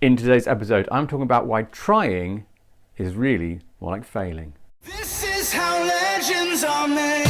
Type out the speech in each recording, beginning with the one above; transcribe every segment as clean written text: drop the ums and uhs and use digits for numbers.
In today's episode, I'm talking about why trying is really more like failing. This is how legends are made.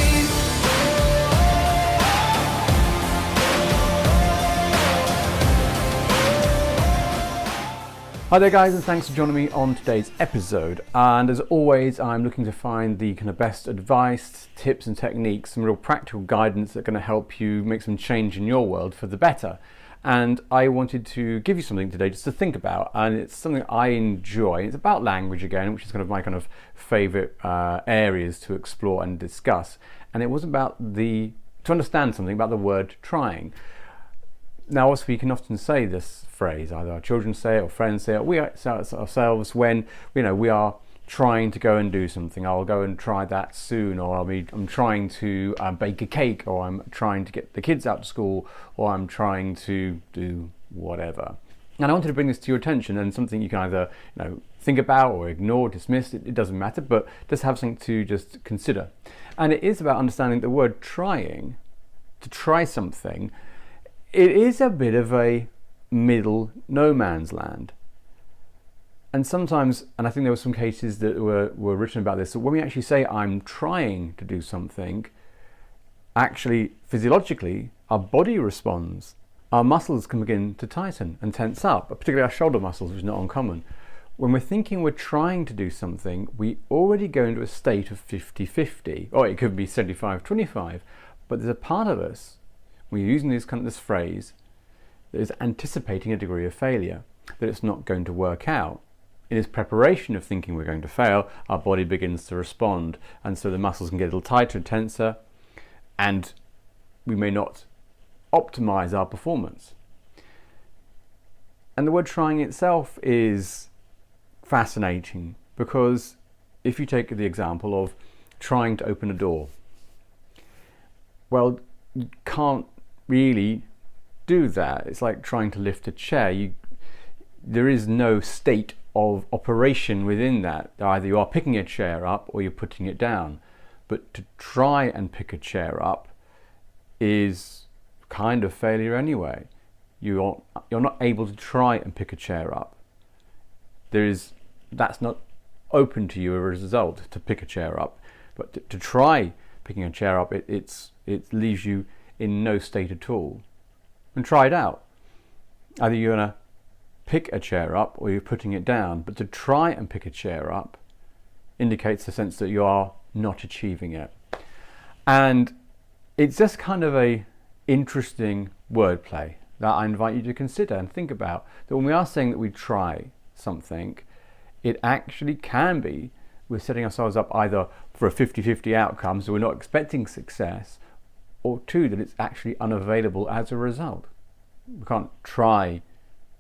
Hi there guys, and thanks for joining me on today's episode. And as always, I'm looking to find the kind of best advice, tips and techniques, some real practical guidance that are going to help you make some change in your world for the better. And I wanted to give you something today just to think about, and it's something I enjoy. It's about language again, which is kind of my kind of favorite areas to explore and discuss. And it was about to understand something about the word trying. Now, also, we can often say this phrase, either our children say it or friends say it, we say it ourselves when we are trying to go and do something. I'll go and try that soon, or I'm trying to bake a cake, or I'm trying to get the kids out to school, or I'm trying to do whatever. And I wanted to bring this to your attention, and something you can either think about or ignore, dismiss. It doesn't matter, but just have something to just consider. And it is about understanding the word trying, to try something. It is a bit of a middle no man's land. And sometimes, and I think there were some cases that were written about this, that when we actually say I'm trying to do something, actually physiologically our body responds. Our muscles can begin to tighten and tense up, particularly our shoulder muscles, which is not uncommon. When we're thinking we're trying to do something, we already go into a state of 50-50, or it could be 75-25, but there's a part of us, when you're using this phrase, that is anticipating a degree of failure, that it's not going to work out. In its preparation of thinking we're going to fail, our body begins to respond, and so the muscles can get a little tighter and tenser, and we may not optimize our performance. And the word trying itself is fascinating, because if you take the example of trying to open a door, well, you can't really do that. It's like trying to lift a chair. There is no state of operation within that. Either you are picking a chair up or you're putting it down. But to try and pick a chair up is kind of failure anyway. You're not able to try and pick a chair up. That's not open to you as a result, to pick a chair up. But to try picking a chair up, it leaves you in no state at all. And try it out. Either you're going to pick a chair up or you're putting it down, but to try and pick a chair up indicates the sense that you are not achieving it. And it's just kind of a interesting wordplay that I invite you to consider and think about, that when we are saying that we try something, it actually can be we're setting ourselves up either for a 50-50 outcome, so we're not expecting success, or two, that it's actually unavailable as a result. We can't try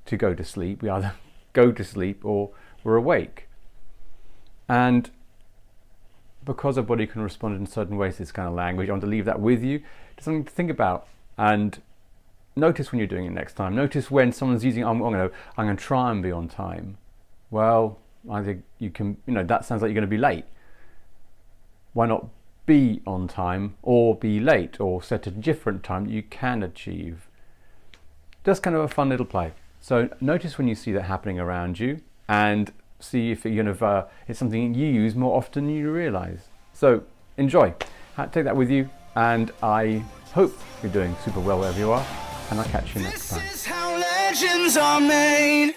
to go to sleep. We either go to sleep or we're awake. And because our body can respond in certain ways to this kind of language, I want to leave that with you. Just something to think about, and notice when you're doing it next time. Notice when someone's using, I'm going to try and be on time. Well, I think you can, that sounds like you're going to be late. Why not be on time, or be late, or set a different time that you can achieve? Just kind of a fun little play. So notice when you see that happening around you, and see if it's something you use more often than you realize. So enjoy. Take that with you, and I hope you're doing super well wherever you are, and I'll catch you next time. This is how legends are made.